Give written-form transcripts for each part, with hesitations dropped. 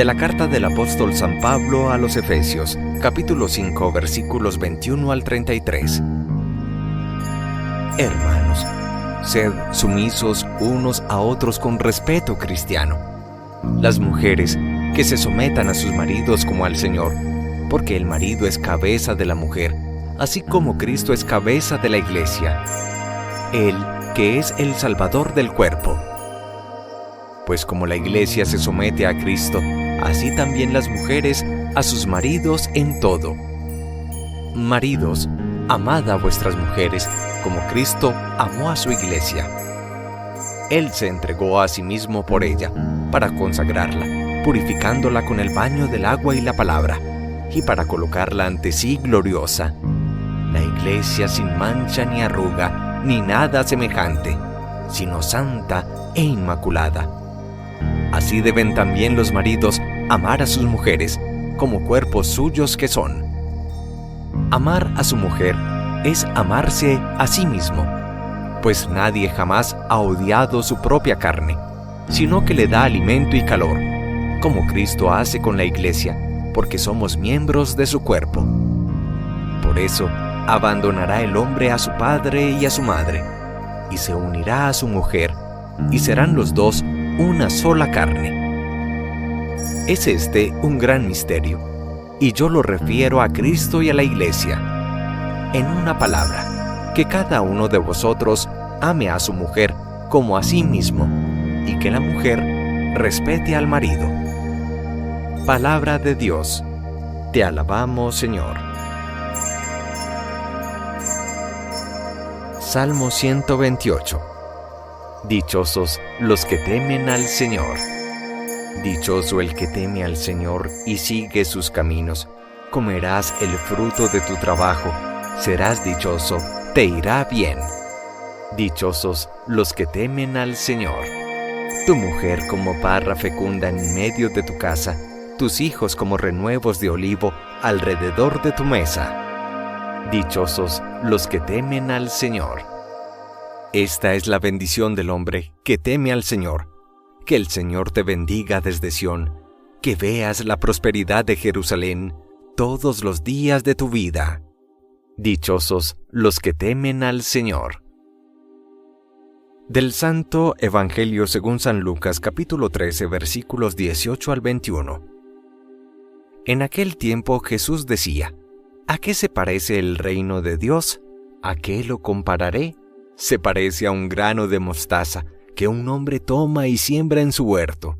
De la carta del apóstol San Pablo a los Efesios, capítulo 5, versículos 21 al 33. Hermanos, sed sumisos unos a otros con respeto cristiano. Las mujeres que se sometan a sus maridos como al Señor, porque el marido es cabeza de la mujer, así como Cristo es cabeza de la iglesia, Él que es el Salvador del cuerpo. Pues como la iglesia se somete a Cristo, así también las mujeres a sus maridos en todo. Maridos, amad a vuestras mujeres, como Cristo amó a su iglesia. Él se entregó a sí mismo por ella, para consagrarla, purificándola con el baño del agua y la palabra, y para colocarla ante sí gloriosa. La iglesia sin mancha ni arruga, ni nada semejante, sino santa e inmaculada. Así deben también los maridos amar a sus mujeres, como cuerpos suyos que son. Amar a su mujer es amarse a sí mismo, pues nadie jamás ha odiado su propia carne, sino que le da alimento y calor, como Cristo hace con la iglesia, porque somos miembros de su cuerpo. Por eso, abandonará el hombre a su padre y a su madre, y se unirá a su mujer, y serán los dos una sola carne. Es este un gran misterio, y yo lo refiero a Cristo y a la iglesia. En una palabra, que cada uno de vosotros ame a su mujer como a sí mismo, y que la mujer respete al marido. Palabra de Dios. Te alabamos, Señor. Salmo 128. Dichosos los que temen al Señor. Dichoso el que teme al Señor y sigue sus caminos. Comerás el fruto de tu trabajo, serás dichoso, te irá bien. Dichosos los que temen al Señor. Tu mujer como parra fecunda en medio de tu casa, tus hijos como renuevos de olivo alrededor de tu mesa. Dichosos los que temen al Señor. Esta es la bendición del hombre que teme al Señor. Que el Señor te bendiga desde Sión, que veas la prosperidad de Jerusalén todos los días de tu vida. Dichosos los que temen al Señor. Del Santo Evangelio según San Lucas, capítulo 13, versículos 18 al 21. En aquel tiempo Jesús decía: ¿A qué se parece el reino de Dios? ¿A qué lo compararé? Se parece a un grano de mostaza que un hombre toma y siembra en su huerto.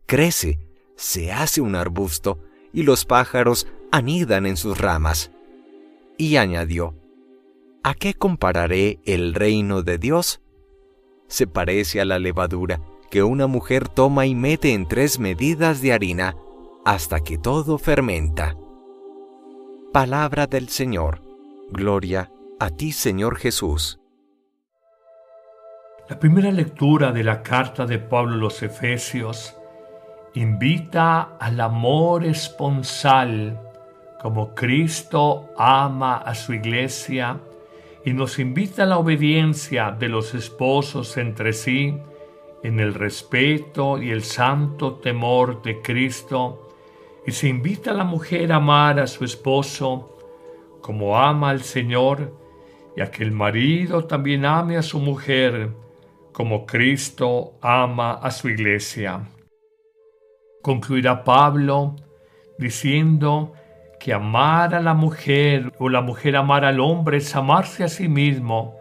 Crece, se hace un arbusto, y los pájaros anidan en sus ramas. Y añadió: ¿A qué compararé el reino de Dios? Se parece a la levadura que una mujer toma y mete en 3 medidas de harina hasta que todo fermenta. Palabra del Señor. Gloria a ti, Señor Jesús. La primera lectura de la carta de Pablo a los Efesios invita al amor esponsal, como Cristo ama a su iglesia, y nos invita a la obediencia de los esposos entre sí, en el respeto y el santo temor de Cristo, y se invita a la mujer a amar a su esposo como ama al Señor, y a que el marido también ame a su mujer como Cristo ama a su iglesia. Concluirá Pablo diciendo que amar a la mujer o la mujer amar al hombre es amarse a sí mismo,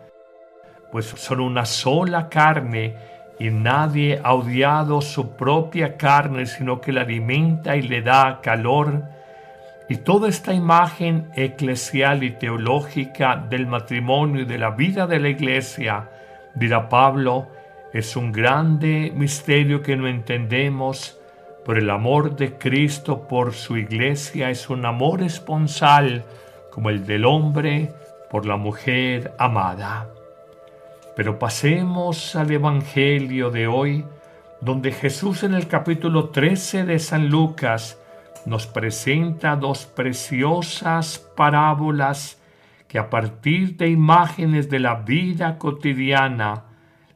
pues son una sola carne y nadie ha odiado su propia carne, sino que la alimenta y le da calor. Y toda esta imagen eclesial y teológica del matrimonio y de la vida de la iglesia, dirá Pablo, es un grande misterio que no entendemos, pero el amor de Cristo por su iglesia es un amor esponsal como el del hombre por la mujer amada. Pero pasemos al Evangelio de hoy, donde Jesús en el capítulo 13 de San Lucas nos presenta 2 preciosas parábolas que a partir de imágenes de la vida cotidiana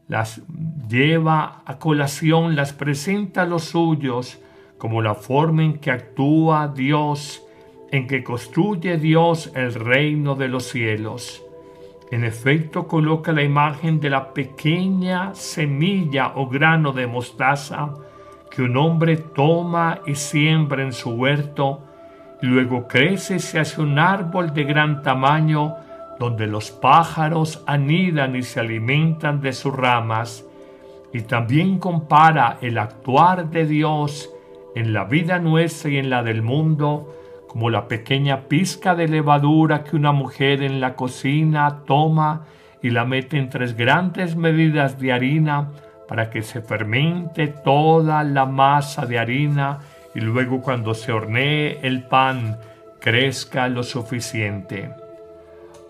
las lleva a colación, las presenta a los suyos como la forma en que actúa Dios, en que construye Dios el reino de los cielos. En efecto, coloca la imagen de la pequeña semilla o grano de mostaza que un hombre toma y siembra en su huerto, y luego crece y se hace un árbol de gran tamaño, donde los pájaros anidan y se alimentan de sus ramas. Y también compara el actuar de Dios en la vida nuestra y en la del mundo, como la pequeña pizca de levadura que una mujer en la cocina toma y la mete en 3 grandes medidas de harina para que se fermente toda la masa de harina y luego cuando se hornee el pan crezca lo suficiente.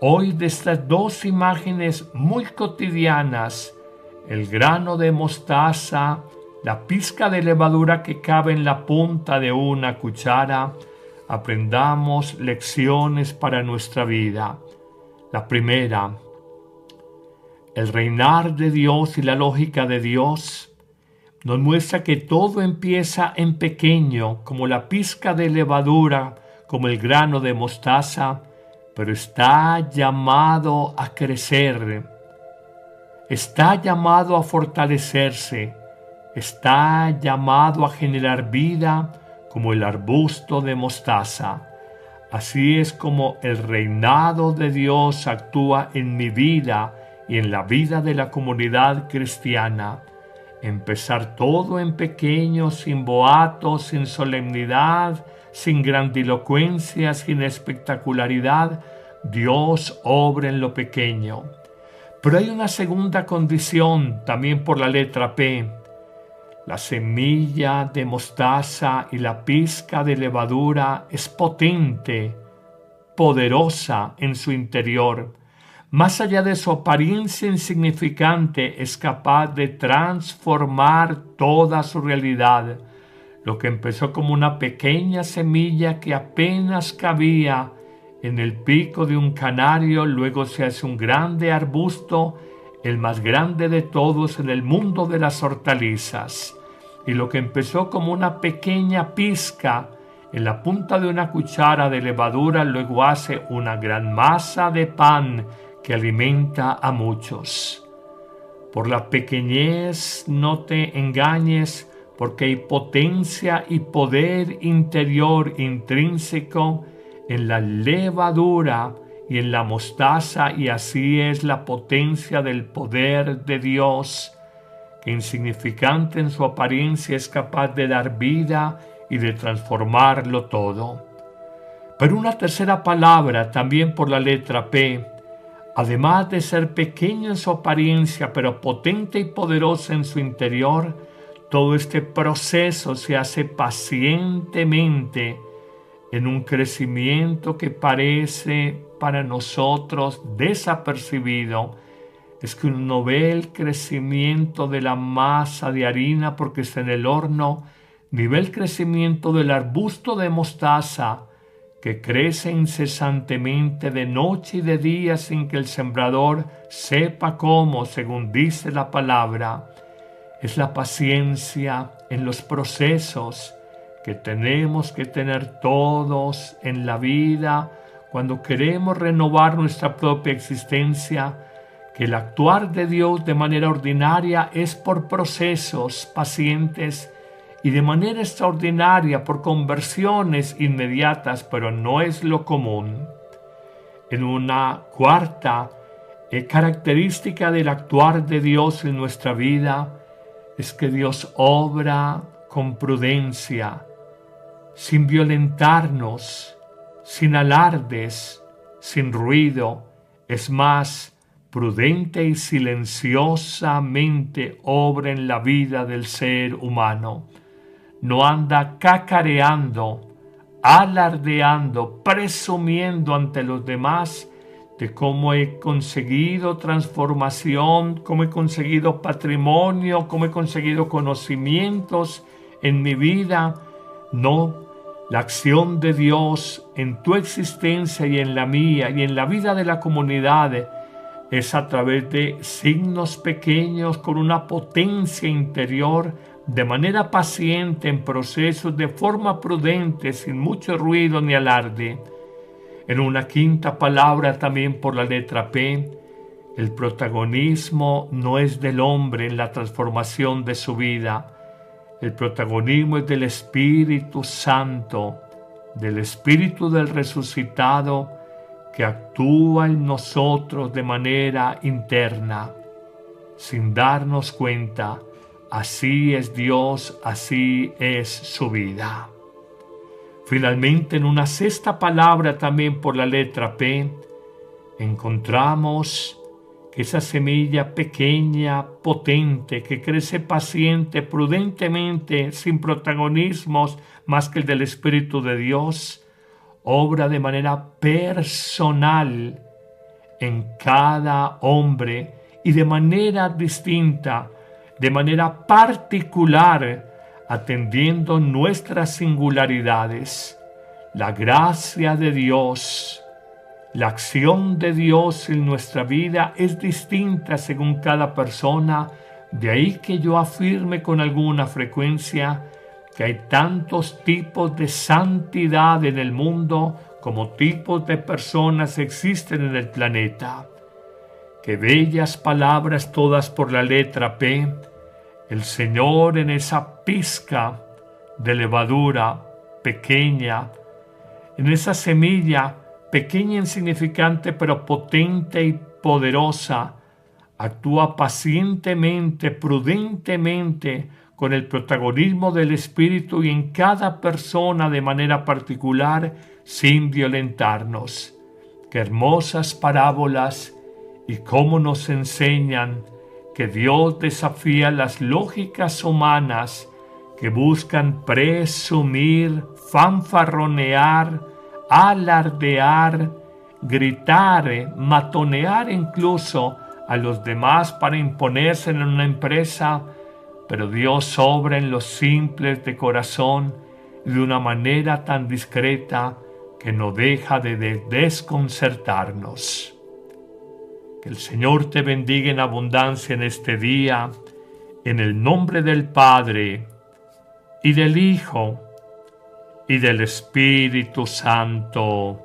Hoy, de estas 2 imágenes muy cotidianas, el grano de mostaza, la pizca de levadura que cabe en la punta de una cuchara, aprendamos lecciones para nuestra vida. La primera, el reinar de Dios y la lógica de Dios nos muestra que todo empieza en pequeño, como la pizca de levadura, como el grano de mostaza, pero está llamado a crecer, está llamado a fortalecerse, está llamado a generar vida como el arbusto de mostaza. Así es como el reinado de Dios actúa en mi vida y en la vida de la comunidad cristiana. Empezar todo en pequeño, sin boatos, sin solemnidad, sin grandilocuencia, sin espectacularidad. Dios obra en lo pequeño. Pero hay una segunda condición, también por la letra P. La semilla de mostaza y la pizca de levadura es potente, poderosa en su interior. Más allá de su apariencia insignificante, es capaz de transformar toda su realidad. Lo que empezó como una pequeña semilla que apenas cabía en el pico de un canario, luego se hace un grande arbusto, el más grande de todos en el mundo de las hortalizas. Y lo que empezó como una pequeña pizca en la punta de una cuchara de levadura, luego hace una gran masa de pan que alimenta a muchos. Por la pequeñez no te engañes, porque hay potencia y poder interior intrínseco en la levadura y en la mostaza, y así es la potencia del poder de Dios, que insignificante en su apariencia es capaz de dar vida y de transformarlo todo. Pero una tercera palabra, también por la letra P, además de ser pequeño en su apariencia, pero potente y poderosa en su interior, todo este proceso se hace pacientemente en un crecimiento que parece para nosotros desapercibido. Es que uno ve el crecimiento de la masa de harina porque está en el horno, ni ve el crecimiento del arbusto de mostaza que crece incesantemente de noche y de día sin que el sembrador sepa cómo, según dice la palabra. Es la paciencia en los procesos que tenemos que tener todos en la vida cuando queremos renovar nuestra propia existencia, que el actuar de Dios de manera ordinaria es por procesos pacientes y de manera extraordinaria por conversiones inmediatas, pero no es lo común. En una cuarta característica del actuar de Dios en nuestra vida es que Dios obra con prudencia, sin violentarnos, sin alardes, sin ruido. Es más, prudente y silenciosamente obra en la vida del ser humano. No anda cacareando, alardeando, presumiendo ante los demás de cómo he conseguido transformación, cómo he conseguido patrimonio, cómo he conseguido conocimientos en mi vida. No, la acción de Dios en tu existencia y en la mía y en la vida de la comunidad es a través de signos pequeños con una potencia interior de manera paciente en procesos, de forma prudente, sin mucho ruido ni alarde. En una quinta palabra, también por la letra P, el protagonismo no es del hombre en la transformación de su vida. El protagonismo es del Espíritu Santo, del Espíritu del resucitado, que actúa en nosotros de manera interna, sin darnos cuenta. Así es Dios, así es su vida. Finalmente, en una sexta palabra, también por la letra P, encontramos que esa semilla pequeña, potente, que crece paciente, prudentemente, sin protagonismos más que el del Espíritu de Dios, obra de manera personal en cada hombre y de manera distinta, de manera particular, atendiendo nuestras singularidades. La gracia de Dios, la acción de Dios en nuestra vida es distinta según cada persona. De ahí que yo afirme con alguna frecuencia que hay tantos tipos de santidad en el mundo como tipos de personas existen en el planeta. Qué bellas palabras, todas por la letra P. El Señor, en esa pizca de levadura pequeña, en esa semilla pequeña, insignificante, pero potente y poderosa, actúa pacientemente, prudentemente, con el protagonismo del Espíritu y en cada persona de manera particular, sin violentarnos. Qué hermosas parábolas, y cómo nos enseñan que Dios desafía las lógicas humanas que buscan presumir, fanfarronear, alardear, gritar, matonear incluso a los demás para imponerse en una empresa, pero Dios obra en los simples de corazón y de una manera tan discreta que no deja de desconcertarnos. Que el Señor te bendiga en abundancia en este día, en el nombre del Padre, y del Hijo, y del Espíritu Santo.